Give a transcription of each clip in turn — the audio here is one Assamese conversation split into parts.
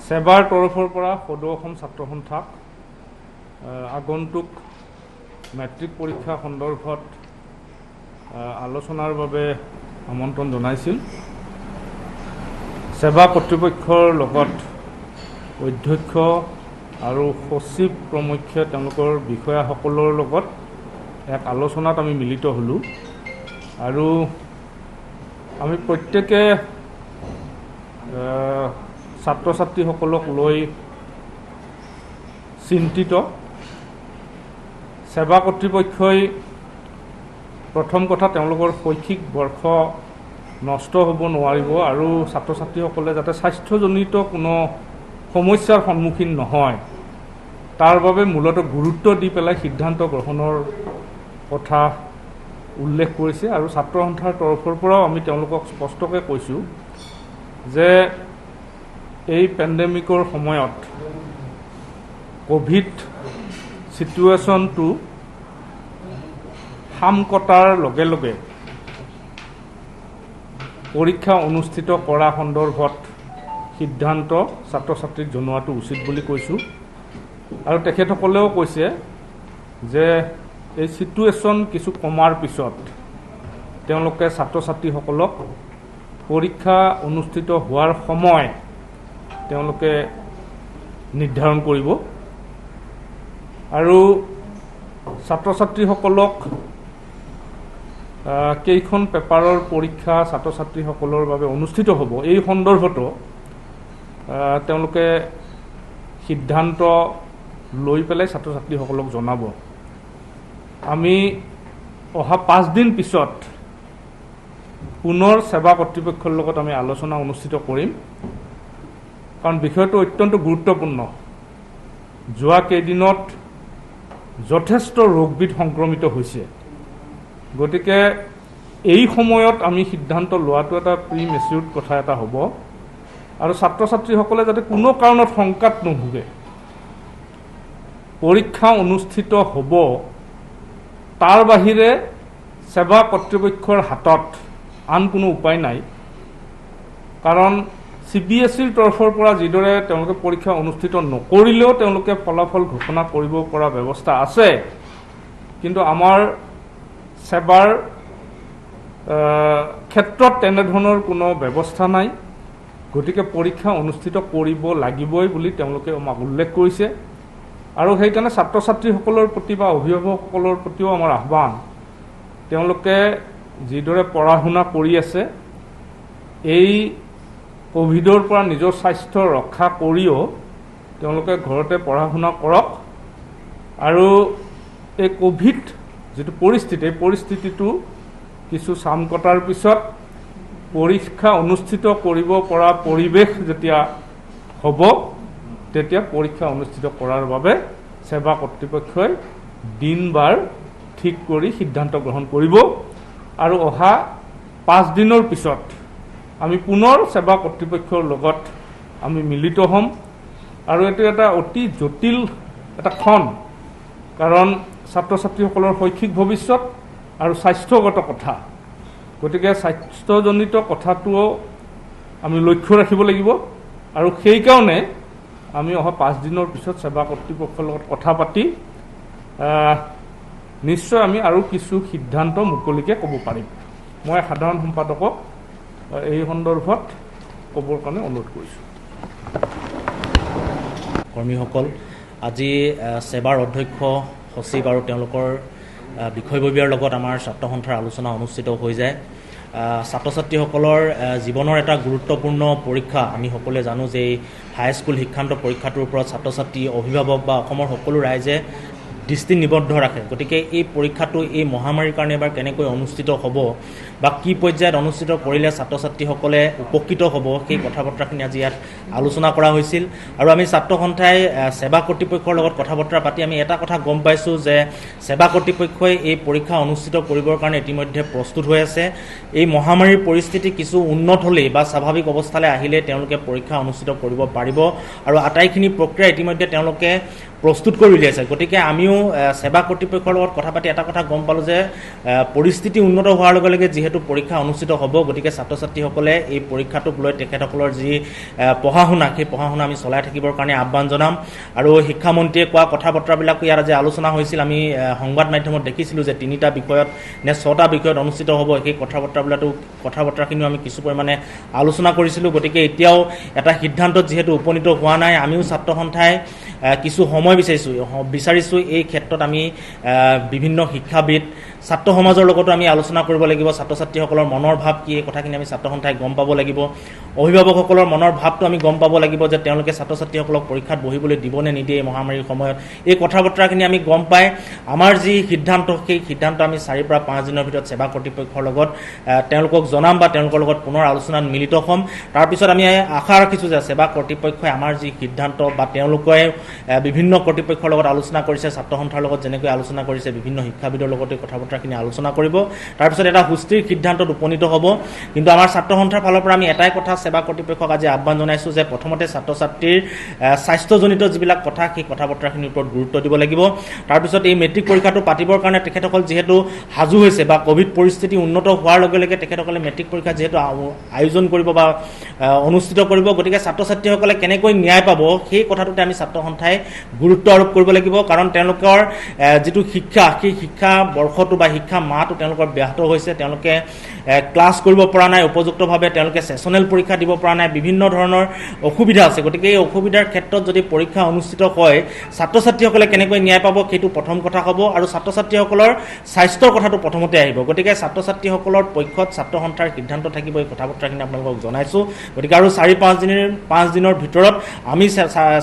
সেবাৰ তৰফৰ পৰা সদৌ অসম ছাত্ৰ সন্থাক আগন্তুক মেট্ৰিক পৰীক্ষা সন্দৰ্ভত আলোচনাৰ বাবে আমন্ত্ৰণ জনাইছিল। সেবা কৰ্তৃপক্ষৰ লগত অধ্যক্ষ আৰু সচিব প্ৰমুখ্যে তেওঁলোকৰ বিষয়াসকলৰ লগত এক আলোচনাত আমি মিলিত হ'লোঁ আৰু আমি প্ৰত্যেকে ছাত্ৰ ছাত্ৰীসকলক লৈ চিন্তিত। সেৱা কৰ্তৃপক্ষই প্ৰথম কথা তেওঁলোকৰ শৈক্ষিক বৰ্ষ নষ্ট হ'ব নোৱাৰিব আৰু ছাত্ৰ ছাত্ৰীসকলে যাতে স্বাস্থ্যজনিত কোনো সমস্যাৰ সন্মুখীন নহয় তাৰ বাবে মূলত গুৰুত্ব দি পেলাই সিদ্ধান্ত গ্ৰহণৰ কথা উল্লেখ কৰিছে আৰু ছাত্ৰ সন্থাৰ তৰফৰ পৰাও আমি তেওঁলোকক স্পষ্টকৈ কৈছোঁ যে এই পেণ্ডেমিকৰ সময়ত কোভিড চিটুৱেশ্যনটো সাম কটাৰ লগে লগে পৰীক্ষা অনুষ্ঠিত কৰা সন্দৰ্ভত সিদ্ধান্ত ছাত্ৰ ছাত্ৰীক জনোৱাটো উচিত বুলি কৈছোঁ আৰু তেখেতসকলেও কৈছে যে এই চিটুৱেশ্যন কিছু কমাৰ পিছত তেওঁলোকে ছাত্ৰ ছাত্ৰীসকলক পৰীক্ষা অনুষ্ঠিত হোৱাৰ সময় তেওঁলোকে নিৰ্ধাৰণ কৰিব আৰু ছাত্ৰ ছাত্ৰীসকলক কেইখন পেপাৰৰ পৰীক্ষা ছাত্ৰ ছাত্ৰীসকলৰ বাবে অনুষ্ঠিত হ'ব এই সন্দৰ্ভতো তেওঁলোকে সিদ্ধান্ত লৈ পেলাই ছাত্ৰ ছাত্ৰীসকলক জনাব। আমি অহা 5 দিন পিছত পুনৰ সেৱা কৰ্তৃপক্ষৰ লগত আমি আলোচনা অনুষ্ঠিত কৰিম কাৰণ বিষয়টো অত্যন্ত গুৰুত্বপূৰ্ণ। যোৱা কেইদিনত যথেষ্ট ৰোগবিধ সংক্ৰমিত হৈছে, গতিকে এই সময়ত আমি সিদ্ধান্ত লোৱাটো এটা প্ৰিমেচিউৰ্ড কথা এটা হ'ব আৰু ছাত্ৰ ছাত্ৰীসকলে যাতে কোনো কাৰণত শংকাত নুভোগে। পৰীক্ষা অনুষ্ঠিত হ'ব তাৰ বাহিৰে সেৱা কৰ্তৃপক্ষৰ হাতত আন কোনো উপায় নাই, কাৰণ CBSEৰ তৰফৰ পৰা যিদৰে তেওঁলোকে পৰীক্ষা অনুষ্ঠিত নকৰিলেও তেওঁলোকে ফলাফল ঘোষণা কৰিব পৰা ব্যৱস্থা আছে, কিন্তু আমাৰ সেৱাৰ ক্ষেত্ৰত তেনেধৰণৰ কোনো ব্যৱস্থা নাই। গতিকে পৰীক্ষা অনুষ্ঠিত কৰিব লাগিবই বুলি তেওঁলোকে আমাক উল্লেখ কৰিছে আৰু সেইকাৰণে ছাত্ৰ ছাত্ৰীসকলৰ প্ৰতি বা অভিভাৱকসকলৰ প্ৰতিও আমাৰ আহ্বান, তেওঁলোকে যিদৰে পঢ়া শুনা কৰি আছে এই কোভিডৰ পৰা নিজৰ স্বাস্থ্য ৰক্ষা কৰিও তেওঁলোকে ঘৰতে পঢ়া শুনা কৰক আৰু এই কোভিড যিটো পৰিস্থিতি এই পৰিস্থিতিটো কিছু চাম কটাৰ পিছত পৰীক্ষা অনুষ্ঠিত কৰিব পৰা পৰিৱেশ যেতিয়া হ'ব তেতিয়া পৰীক্ষা অনুষ্ঠিত কৰাৰ বাবে সেৱা কৰ্তৃপক্ষই দিন বাৰ ঠিক কৰি সিদ্ধান্ত গ্ৰহণ কৰিব আৰু অহা 5 দিনৰ পিছত আমি পুনৰ সেৱা কৰ্তৃপক্ষৰ লগত আমি মিলিত হ'ম আৰু এইটো এটা অতি জটিল এটা ক্ষণ, কাৰণ ছাত্ৰ ছাত্ৰীসকলৰ শৈক্ষিক ভৱিষ্যত আৰু স্বাস্থ্যগত কথা, গতিকে স্বাস্থ্যজনিত কথাটোও আমি লক্ষ্য ৰাখিব লাগিব আৰু সেইকাৰণে আমি অহা 5 দিনৰ পিছত সেৱা কৰ্তৃপক্ষৰ লগত কথা পাতি নিশ্চয় আমি আৰু কিছু সিদ্ধান্ত মুকলিকৈ ক'ব পাৰিম। মই সাধাৰণ সম্পাদকক এই সন্দৰ্ভত ক'বৰ কাৰণে অনুৰোধ কৰিছোঁ। কৰ্মীসকল, আজি সেৱাৰ অধ্যক্ষ সচিব আৰু তেওঁলোকৰ বিষয়ববীয়াৰ লগত আমাৰ ছাত্ৰ সন্থাৰ আলোচনা অনুষ্ঠিত হৈ যায়। ছাত্ৰ ছাত্ৰীসকলৰ জীৱনৰ এটা গুৰুত্বপূৰ্ণ পৰীক্ষা। আমি সকলোৱে জানো যে এই হাইস্কুল শিক্ষান্ত পৰীক্ষাটোৰ ওপৰত ছাত্ৰ ছাত্ৰী, অভিভাৱক বা অসমৰ সকলো ৰাইজে দৃষ্টি নিবদ্ধ ৰাখে। গতিকে এই পৰীক্ষাটো এই মহামাৰীৰ কাৰণে এবাৰ কেনেকৈ অনুষ্ঠিত হ'ব বা কি পৰ্যায়ত অনুষ্ঠিত কৰিলে ছাত্ৰ ছাত্ৰীসকলে উপকৃত হ'ব সেই কথা বতৰাখিনি আজি ইয়াত আলোচনা কৰা হৈছিল আৰু আমি ছাত্ৰ সন্থাই সেৱা কৰ্তৃপক্ষৰ লগত কথা বতৰা পাতি আমি এটা কথা গম পাইছোঁ যে সেৱা কৰ্তৃপক্ষই এই পৰীক্ষা অনুষ্ঠিত কৰিবৰ কাৰণে ইতিমধ্যে প্ৰস্তুত হৈ আছে। এই মহামাৰীৰ পৰিস্থিতি কিছু উন্নত হ'লেই বা স্বাভাৱিক অৱস্থালৈ আহিলে তেওঁলোকে পৰীক্ষা অনুষ্ঠিত কৰিব পাৰিব আৰু আটাইখিনি প্ৰক্ৰিয়া ইতিমধ্যে তেওঁলোকে প্ৰস্তুত কৰি উলিয়াইছে। গতিকে আমিও সেৱা কৰ্তৃপক্ষৰ লগত কথা পাতি এটা কথা গম পালোঁ যে পৰিস্থিতি উন্নত হোৱাৰ লগে লগে যিহেতু পৰীক্ষা অনুষ্ঠিত হ'ব, গতিকে ছাত্ৰ ছাত্ৰীসকলে এই পৰীক্ষাটোক লৈ তেখেতসকলৰ যি পঢ়া শুনা, সেই পঢ়া শুনা আমি চলাই থাকিবৰ কাৰণে আহ্বান জনাম। আৰু শিক্ষামন্ত্ৰীয়ে কোৱা কথা বতৰাবিলাক ইয়াত আজি আলোচনা হৈছিল। আমি সংবাদ মাধ্যমত দেখিছিলোঁ যে 3টা বিষয়ত নে 6টা বিষয়ত অনুষ্ঠিত হ'ব। সেই কথা বতৰাখিনিও আমি কিছু পৰিমাণে আলোচনা কৰিছিলোঁ। গতিকে এতিয়াও এটা সিদ্ধান্তত যিহেতু উপনীত হোৱা নাই, আমিও ছাত্ৰ সন্থাই কিছু সময় বিচাৰিছোঁ। এই ক্ষেত্ৰত আমি বিভিন্ন শিক্ষাবিদ, ছাত্ৰ সমাজৰ লগতো আমি আলোচনা কৰিব লাগিব। ছাত্ৰ ছাত্ৰীসকলৰ মনৰ ভাৱ কি, এই কথাখিনি আমি ছাত্ৰ সন্থাই গম পাব লাগিব। অভিভাৱকসকলৰ মনৰ ভাৱটো আমি গম পাব লাগিব যে তেওঁলোকে ছাত্ৰ ছাত্ৰীসকলক পৰীক্ষাত বহিবলৈ দিবনে নিদিয়ে এই মহামাৰীৰ সময়ত। এই কথা বতৰাখিনি আমি গম পাই আমাৰ যি সিদ্ধান্ত, সেই সিদ্ধান্ত আমি 4 পৰা 5 দিনৰ ভিতৰত সেৱা কৰ্তৃপক্ষৰ লগত তেওঁলোকক জনাম বা তেওঁলোকৰ লগত পুনৰ আলোচনাত মিলিত হ'ম। তাৰপিছত আমি আশা ৰাখিছোঁ যে সেৱা কৰ্তৃপক্ষই আমাৰ যি সিদ্ধান্ত বা তেওঁলোকে বিভিন্ন কৰ্তৃপক্ষৰ লগত আলোচনা কৰিছে, ছাত্ৰ সন্থাৰ লগত যেনেকৈ আলোচনা কৰিছে, বিভিন্ন শিক্ষাবিদৰ লগতে কথা বতৰাখিনি আলোচনা কৰিব। তাৰপিছত এটা সুস্থিৰ সিদ্ধান্তত উপনীত হ'ব। কিন্তু আমাৰ ছাত্ৰ সন্থাৰ ফালৰ পৰা আমি এটাই কথা সেৱা কৰ্তৃপক্ষক আজি আহ্বান জনাইছোঁ যে প্ৰথমতে ছাত্ৰ ছাত্ৰীৰ স্বাস্থ্যজনিত যিবিলাক কথা, সেই কথা বতৰাখিনিৰ ওপৰত গুৰুত্ব দিব লাগিব। তাৰপিছত এই মেট্ৰিক পৰীক্ষাটো পাতিবৰ কাৰণে তেখেতসকল যিহেতু সাজু হৈছে বা ক'ভিড পৰিস্থিতি উন্নত হোৱাৰ লগে লগে তেখেতসকলে মেট্ৰিক পৰীক্ষা যিহেতু আয়োজন কৰিব বা অনুষ্ঠিত কৰিব, গতিকে ছাত্ৰ ছাত্ৰীসকলে কেনেকৈ ন্যায় পাব সেই কথাটোতে আমি ছাত্ৰ সন্থাই গুৰুত্ব আৰোপ কৰিব লাগিব। কাৰণ তেওঁলোকৰ যিটো শিক্ষা, সেই শিক্ষা বৰ্ষটো বা শিক্ষা মাহটো তেওঁলোকৰ ব্যাহত হৈছে। তেওঁলোকে ক্লাছ কৰিব পৰা নাই উপযুক্তভাৱে, তেওঁলোকে ছেছনেল পৰীক্ষা দিব পৰা নাই, বিভিন্ন ধৰণৰ অসুবিধা আছে। গতিকে এই অসুবিধাৰ ক্ষেত্ৰত যদি পৰীক্ষা অনুষ্ঠিত হয়, ছাত্ৰ ছাত্ৰীসকলে কেনেকৈ ন্যায় পাব সেইটো প্ৰথম কথা হ'ব। আৰু ছাত্ৰ ছাত্ৰীসকলৰ স্বাস্থ্যৰ কথাটো প্ৰথমতে আহিব। গতিকে ছাত্ৰ ছাত্ৰীসকলৰ পক্ষত ছাত্ৰ সন্থাৰ সিদ্ধান্ত থাকিব। এই কথা বতৰাখিনি আপোনালোকক জনাইছোঁ। গতিকে আৰু 4-5 দিনৰ ভিতৰত আমি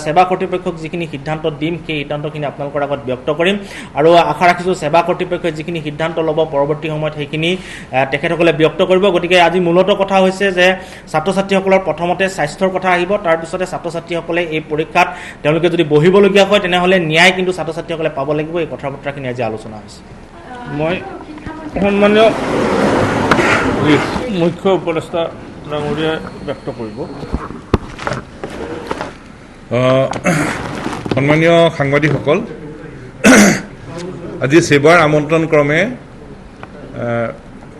সেৱা কৰ্তৃপক্ষক যিখিনি সিদ্ধান্ত দিম, সেই সিদ্ধান্তখিনি আপোনালোকৰ আগত ব্যক্ত কৰিম। আৰু আশা ৰাখিছোঁ সেৱা কৰ্তৃপক্ষই যিখিনি সিদ্ধান্ত ল'ব পৰৱৰ্তী সময়ত সেইখিনি তেখেতসকলে ব্যক্ত কৰিব। গতিকে আজি মূলতঃ কথা হৈছে যে ছাত্ৰ ছাত্ৰীসকলৰ প্ৰথমতে স্বাস্থ্যৰ কথা আহিব, তাৰপিছতে ছাত্ৰ ছাত্ৰীসকলে এই পৰীক্ষাত তেওঁলোকে যদি বহিবলগীয়া হয় তেনেহ'লে ন্যায় কিন্তু ছাত্ৰ ছাত্ৰীসকলে পাব লাগিব। এই কথা বতৰাখিনি আজি আলোচনা হৈছে। মই সন্মানীয় মুখ্য উপদেষ্টা ডাঙৰীয়াই ব্যক্ত কৰিব। সন্মানীয় সাংবাদিকসকল, আজি সেৱাৰ আমন্ত্ৰণ ক্ৰমে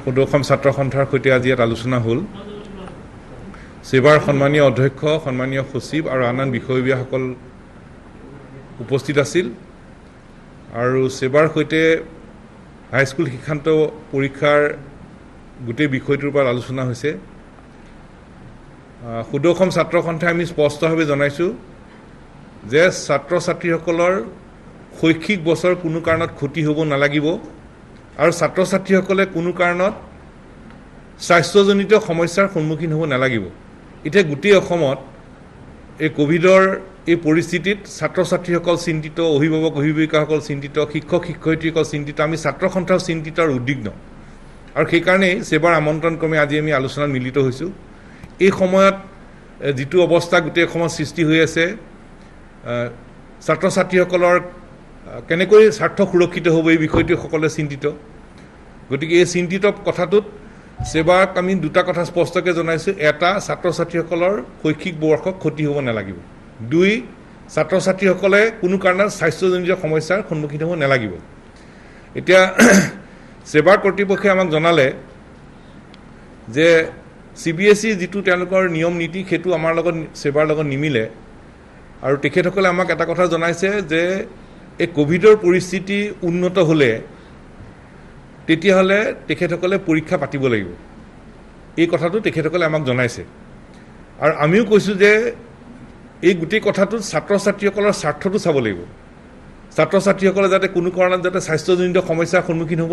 সদৌ ছাত্ৰ সন্থাৰ সৈতে আজি ইয়াত আলোচনা হ'ল। সেৱাৰ সন্মানীয় অধ্যক্ষ, সন্মানীয় সচিব আৰু আন বিষয়ববীয়াসকল উপস্থিত আছিল। আৰু সেৱাৰ সৈতে হাইস্কুল শিক্ষান্ত পৰীক্ষাৰ গোটেই বিষয়টোৰ ওপৰত আলোচনা হৈছে। সদৌ ছাত্ৰ সন্থাই আমি স্পষ্টভাৱে জনাইছোঁ যে ছাত্ৰ ছাত্ৰীসকলৰ শৈক্ষিক বছৰ কোনো কাৰণত ক্ষতি হ'ব নালাগিব আৰু ছাত্ৰ ছাত্ৰীসকলে কোনো কাৰণত স্বাস্থ্যজনিত সমস্যাৰ সন্মুখীন হ'ব নালাগিব। এতিয়া গোটেই অসমত এই কোভিডৰ এই পৰিস্থিতিত ছাত্ৰ ছাত্ৰীসকল চিন্তিত, অভিভাৱক অভিভাৱিকাসকল চিন্তিত, শিক্ষক শিক্ষয়িত্ৰীসকল চিন্তিত, আমি ছাত্ৰ সন্থাও চিন্তিত আৰু উদ্বিগ্ন। আৰু সেইকাৰণেই সেৱাৰ আমন্ত্ৰণ ক্ৰমে আজি আমি আলোচনাত মিলিত হৈছোঁ। এই সময়ত যিটো অৱস্থা গোটেই অসমত সৃষ্টি হৈ আছে, ছাত্ৰ ছাত্ৰীসকলৰ কেনেকৈ স্বাৰ্থ সুৰক্ষিত হ'ব এই বিষয়টো সকলোৱে চিন্তিত। গতিকে এই চিন্তিত কথাটোত সেৱাক আমি দুটা কথা স্পষ্টকৈ জনাইছোঁ। এটা, ছাত্ৰ ছাত্ৰীসকলৰ শৈক্ষিক বৰ্ষ ক্ষতি হ'ব নালাগিব। 2, ছাত্ৰ ছাত্ৰীসকলে কোনো কাৰণত স্বাস্থ্যজনিত সমস্যাৰ সন্মুখীন হ'ব নালাগিব। এতিয়া সেৱাৰ কৰ্তৃপক্ষই আমাক জনালে যে CBSE যিটো তেওঁলোকৰ নিয়ম নীতি সেইটো আমাৰ লগত সেৱাৰ লগত নিমিলে। আৰু তেখেতসকলে আমাক এটা কথা জনাইছে যে এই কোভিডৰ পৰিস্থিতি উন্নত হ'লে তেতিয়াহ'লে তেখেতসকলে পৰীক্ষা পাতিব লাগিব। এই কথাটো তেখেতসকলে আমাক জনাইছে। আৰু আমিও কৈছোঁ যে এই গোটেই কথাটোত ছাত্ৰ ছাত্ৰীসকলৰ স্বাৰ্থটো চাব লাগিব। ছাত্ৰ ছাত্ৰীসকলে যাতে কোনো কাৰণত যাতে স্বাস্থ্যজনিত সমস্যাৰ সন্মুখীন হ'ব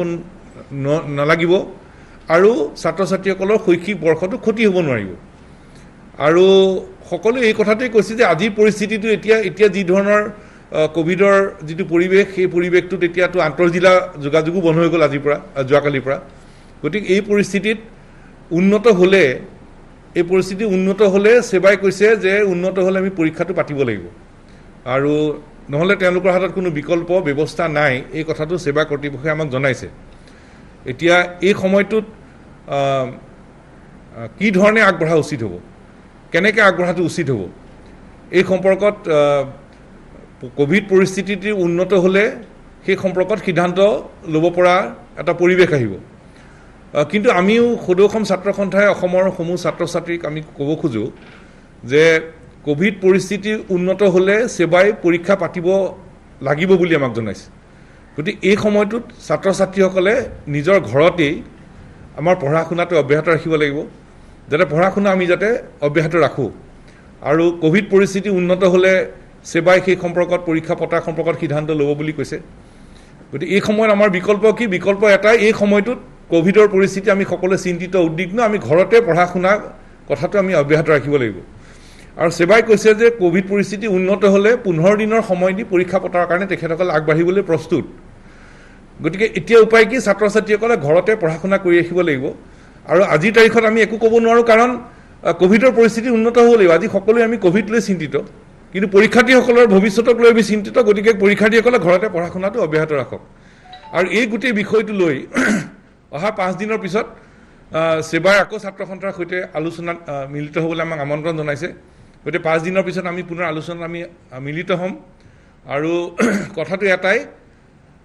নালাগিব আৰু ছাত্ৰ ছাত্ৰীসকলৰ শৈক্ষিক বৰ্ষটো ক্ষতি হ'ব নোৱাৰিব। আৰু সকলোৱে এই কথাটোৱে কৈছে যে আজিৰ পৰিস্থিতিটো এতিয়া যি ধৰণৰ কোভিডৰ যিটো পৰিৱেশ, সেই পৰিৱেশটোত এতিয়াতো আন্তঃজিলা যোগাযোগো বন্ধ হৈ গ'ল আজিৰ পৰা, যোৱাকালিৰ পৰা। গতিকে এই পৰিস্থিতি উন্নত হ'লে সেৱাই কৈছে যে উন্নত হ'লে আমি পৰীক্ষাটো পাতিব লাগিব আৰু নহ'লে তেওঁলোকৰ হাতত কোনো বিকল্প ব্যৱস্থা নাই। এই কথাটো সেৱা কৰ্তৃপক্ষই আমাক জনাইছে। এতিয়া এই সময়টোত কি ধৰণে আগবঢ়া উচিত হ'ব, কেনেকৈ আগবঢ়াটো উচিত হ'ব, এই সম্পৰ্কত কোভিড পৰিস্থিতিটো উন্নত হ'লে সেই সম্পৰ্কত সিদ্ধান্ত ল'ব পৰা এটা পৰিৱেশ আহিব। কিন্তু আমিও সদৌ অসম ছাত্ৰ সন্থাই অসমৰ সমূহ ছাত্ৰ ছাত্ৰীক আমি ক'ব খোজোঁ যে কোভিড পৰিস্থিতি উন্নত হ'লে সেৱাই পৰীক্ষা পাতিব লাগিব বুলি আমাক জনাইছে। গতিকে এই সময়টোত ছাত্ৰ ছাত্ৰীসকলে নিজৰ ঘৰতেই আমাৰ পঢ়া শুনাটো অব্যাহত ৰাখিব লাগিব, যাতে পঢ়া শুনা আমি যাতে অব্যাহত ৰাখোঁ। আৰু কোভিড পৰিস্থিতি উন্নত হ'লে সেৱাই সেই সম্পৰ্কত পৰীক্ষা পতাৰ সম্পৰ্কত সিদ্ধান্ত ল'ব বুলি কৈছে। গতিকে এই সময়ত আমাৰ বিকল্প কি? বিকল্প এটাই, এই সময়টোত কোভিডৰ পৰিস্থিতি আমি সকলোৱে চিন্তিত উদ্বিগ্ন, আমি ঘৰতে পঢ়া শুনা কথাটো আমি অব্যাহত ৰাখিব লাগিব। আৰু সেৱাই কৈছে যে কোভিড পৰিস্থিতি উন্নত হ'লে 15 দিনৰ সময় দি পৰীক্ষা পতাৰ কাৰণে তেখেতসকলে আগবাঢ়িবলৈ প্ৰস্তুত। গতিকে এতিয়া উপায় কি? ছাত্ৰ ছাত্ৰীসকলে ঘৰতে পঢ়া শুনা কৰি ৰাখিব লাগিব। আৰু আজিৰ তাৰিখত আমি একো ক'ব নোৱাৰোঁ, কাৰণ কোভিডৰ পৰিস্থিতি উন্নত হ'ব লাগিব। আজি সকলোৱে আমি কোভিড লৈ চিন্তিত, কিন্তু পৰীক্ষাৰ্থীসকলৰ ভৱিষ্যতক লৈ আমি চিন্তিত। গতিকে পৰীক্ষাৰ্থীসকলে ঘৰতে পঢ়া শুনাটো অব্যাহত ৰাখক। আৰু এই গোটেই বিষয়টো লৈ অহা 5 দিনৰ পিছত সেৱাই আকৌ ছাত্ৰ সন্থাৰ সৈতে আলোচনাত মিলিত হ'বলৈ আমাক আমন্ত্ৰণ জনাইছে। গতিকে 5 দিনৰ পিছত আমি পুনৰ আলোচনাত আমি মিলিত হ'ম। আৰু কথাটো এটাই,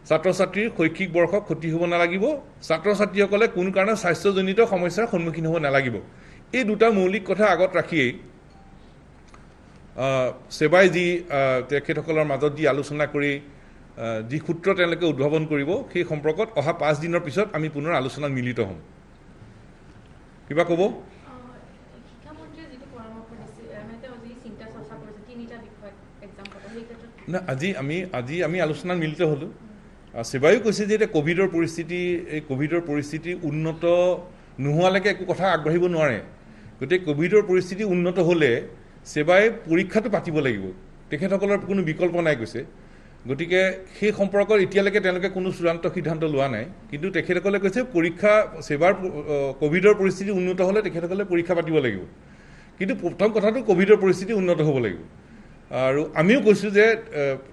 ছাত্ৰ ছাত্ৰীৰ শৈক্ষিক বৰ্ষ ক্ষতি হ'ব নালাগিব, ছাত্ৰ ছাত্ৰীসকলে কোনো কাৰণত স্বাস্থ্যজনিত সমস্যাৰ সন্মুখীন হ'ব নালাগিব। এই দুটা মৌলিক কথা আগত ৰাখিয়েই সেৱাই যি তেখেতসকলৰ মাজত যি আলোচনা কৰি যি সূত্ৰ তেওঁলোকে উদ্ভাৱন কৰিব, সেই সম্পৰ্কত অহা 5 দিনৰ পিছত আমি পুনৰ আলোচনাত মিলিত হ'ম। কিবা ক'ব? না, আজি আমি আলোচনাত মিলিত হ'লোঁ। সেৱাইও কৈছে যে এতিয়া এই কোভিডৰ পৰিস্থিতি উন্নত নোহোৱালৈকে একো কথা আগবাঢ়িব নোৱাৰে। গতিকে কোভিডৰ পৰিস্থিতি উন্নত হ'লে সেৱাই পৰীক্ষাটো পাতিব লাগিব, তেখেতসকলৰ কোনো বিকল্প নাই কৈছে। গতিকে সেই সম্পৰ্কত এতিয়ালৈকে তেওঁলোকে কোনো চূড়ান্ত সিদ্ধান্ত লোৱা নাই, কিন্তু তেখেতসকলে কৈছে সেৱাৰ কোভিডৰ পৰিস্থিতি উন্নত হ'লে তেখেতসকলে পৰীক্ষা পাতিব লাগিব। কিন্তু প্ৰথম কথাটো কোভিডৰ পৰিস্থিতি উন্নত হ'ব লাগিব। আৰু আমিও কৈছোঁ যে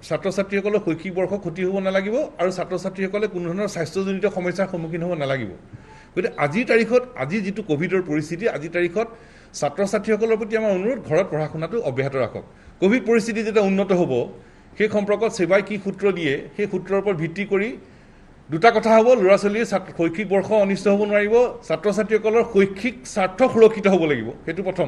ছাত্ৰ ছাত্ৰীসকলৰ শৈক্ষিক বৰ্ষ ক্ষতি হ'ব নালাগিব, আৰু ছাত্ৰ ছাত্ৰীসকলে কোনো ধৰণৰ স্বাস্থ্যজনিত সমস্যাৰ সন্মুখীন হ'ব নালাগিব। গতিকে আজিৰ তাৰিখত, আজি যিটো কোভিডৰ পৰিস্থিতি, আজিৰ তাৰিখত ছাত্ৰ ছাত্ৰীসকলৰ প্ৰতি আমাৰ অনুৰোধ, ঘৰত পঢ়া শুনাটো অব্যাহত ৰাখক। কোভিড পৰিস্থিতি যেতিয়া উন্নত হ'ব, সেই সম্পৰ্কত সেৱাই কি সূত্ৰ দিয়ে, সেই সূত্ৰৰ ওপৰত ভিত্তি কৰি দুটা কথা হ'ব। ল'ৰা ছোৱালীৰ শৈক্ষিক বৰ্ষ অনিষ্ট হ'ব নোৱাৰিব, ছাত্ৰ ছাত্ৰীসকলৰ শৈক্ষিক স্বাৰ্থ সুৰক্ষিত হ'ব লাগিব, সেইটো প্ৰথম।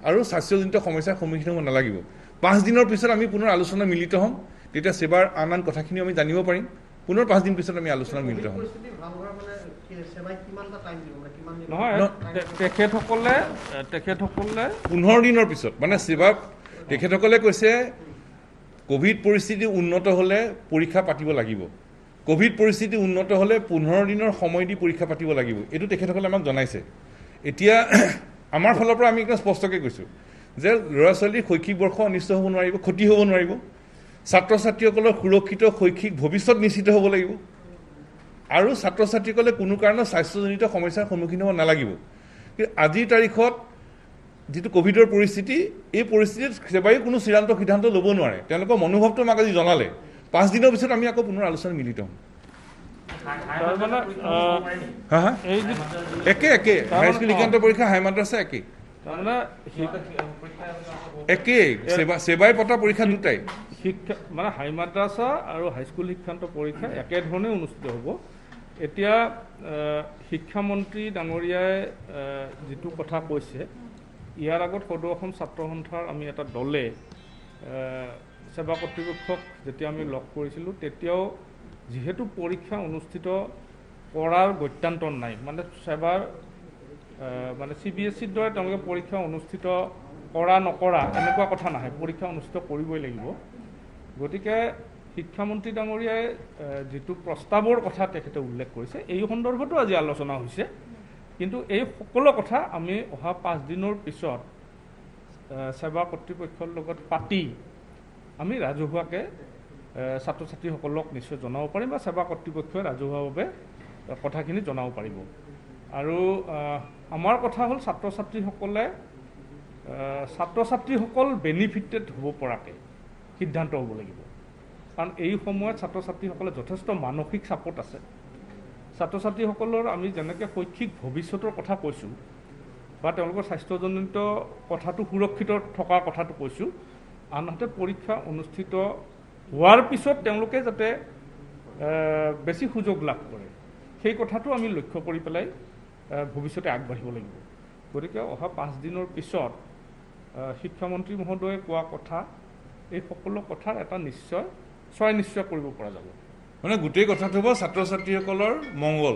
আৰু স্বাস্থ্যজনিত সমস্যাৰ সন্মুখীন হ'ব নালাগিব। 5 দিনৰ পিছত আমি পুনৰ আলোচনা মিলিত হ'ম, তেতিয়া সেৱাৰ আন কথাখিনিও আমি জানিব পাৰিম। পুনৰ 5 দিন পিছত আমি আলোচনাত মিলিত হ'ম। নহয়, তেখেতসকলে 15 দিনৰ পিছত, মানে তেখেতসকলে কৈছে কোভিড পৰিস্থিতি উন্নত হ'লে পৰীক্ষা পাতিব লাগিব, কোভিড পৰিস্থিতি উন্নত হ'লে 15 দিনৰ সময় দি পৰীক্ষা পাতিব লাগিব, এইটো তেখেতসকলে আমাক জনাইছে। এতিয়া আমাৰ ফালৰ পৰা আমি একদম স্পষ্টকৈ কৈছোঁ যে ল'ৰা ছোৱালীৰ শৈক্ষিক বৰ্ষ অনিষ্ট হ'ব নোৱাৰিব, ক্ষতি হ'ব নোৱাৰিব, ছাত্ৰ ছাত্ৰীসকলৰ সুৰক্ষিত শৈক্ষিক ভৱিষ্যত নিশ্চিত হ'ব লাগিব, আৰু ছাত্ৰ ছাত্ৰীসকলে কোনো কাৰণত স্বাস্থ্যজনিত সমস্যাৰ সন্মুখীন হ'ব নালাগিব। কিন্তু আজিৰ তাৰিখত যিটো কোভিডৰ পৰিস্থিতি, এই পৰিস্থিতিত সেৱাইও কোনো চূড়ান্ত সিদ্ধান্ত ল'ব নোৱাৰে। তেওঁলোকৰ মনোভাৱটো আমাক আজি জনালে। 5 দিনৰ পিছত আমি আকৌ পুনৰ আলোচনাত মিলিত হ'ম। একে হাইস্কুল শিক্ষান্ত পৰীক্ষা, হাই মাদ্ৰাছা একেই, সেৱাই পতা পৰীক্ষা দুটাই। মানে হাই মাদ্ৰাছা আৰু হাইস্কুল শিক্ষান্ত পৰীক্ষা একেধৰণে অনুষ্ঠিত হ'ব। এতিয়া শিক্ষামন্ত্ৰী ডাঙৰীয়াই যিটো কথা কৈছে, ইয়াৰ আগত সদৌ অসম ছাত্ৰ সন্থাৰ আমি এটা দলে সেৱা কৰ্তৃপক্ষক যেতিয়া আমি লগ কৰিছিলোঁ, তেতিয়াও যিহেতু পৰীক্ষা অনুষ্ঠিত কৰাৰ গত্যান্তৰ নাই, মানে সেৱাৰ মানে CBSEৰ দৰে তেওঁলোকে পৰীক্ষা অনুষ্ঠিত কৰা নকৰা এনেকুৱা কথা নাহে, পৰীক্ষা অনুষ্ঠিত কৰিবই লাগিব। গতিকে শিক্ষামন্ত্ৰী ডাঙৰীয়াই যিটো প্ৰস্তাৱৰ কথা তেখেতে উল্লেখ কৰিছে, এই সন্দৰ্ভতো আজি আলোচনা হৈছে। কিন্তু এই সকলো কথা আমি অহা 5 দিনৰ পিছত সেৱা কৰ্তৃপক্ষৰ লগত পাতি আমি ৰাজহুৱাকৈ ছাত্ৰ ছাত্ৰীসকলক নিশ্চয় জনাব পাৰিম, বা সেৱা কৰ্তৃপক্ষই ৰাজহুৱাভাৱে কথাখিনি জনাব পাৰিব। আৰু আমাৰ কথা হ'ল ছাত্ৰ ছাত্ৰীসকল বেনিফিটেড হ'ব পৰাকৈ সিদ্ধান্ত হ'ব লাগিব। কাৰণ এই সময়ত ছাত্ৰ ছাত্ৰীসকলে যথেষ্ট মানসিক চাপত আছে। ছাত্ৰ ছাত্ৰীসকলৰ আমি যেনেকৈ শৈক্ষিক ভৱিষ্যতৰ কথা কৈছোঁ, বা তেওঁলোকৰ স্বাস্থ্যজনিত কথাটো সুৰক্ষিত থকাৰ কথাটো কৈছোঁ, আনহাতে পৰীক্ষা অনুষ্ঠিত হোৱাৰ পিছত তেওঁলোকে যাতে বেছি সুযোগ লাভ কৰে সেই কথাটো আমি লক্ষ্য কৰি পেলাই ভৱিষ্যতে আগবাঢ়িব লাগিব। গতিকে অহা 5 দিনৰ পিছত শিক্ষামন্ত্ৰী মহোদয়ে কোৱা কথা এই সকলো কথাৰ এটা নিশ্চয় কৰিব পৰা যাব। মানে গোটেই কথাটো হ'ব ছাত্ৰ ছাত্ৰীসকলৰ মংগল,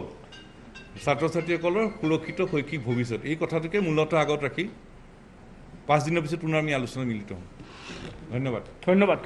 ছাত্ৰ ছাত্ৰীসকলৰ সুৰক্ষিত শৈক্ষিক ভৱিষ্যত, এই কথাটোকে মূলতঃ আগত ৰাখি 5 দিনৰ পিছত পুনৰ আমি আলোচনাত মিলিত হ'ম। ধন্যবাদ। ধন্যবাদ।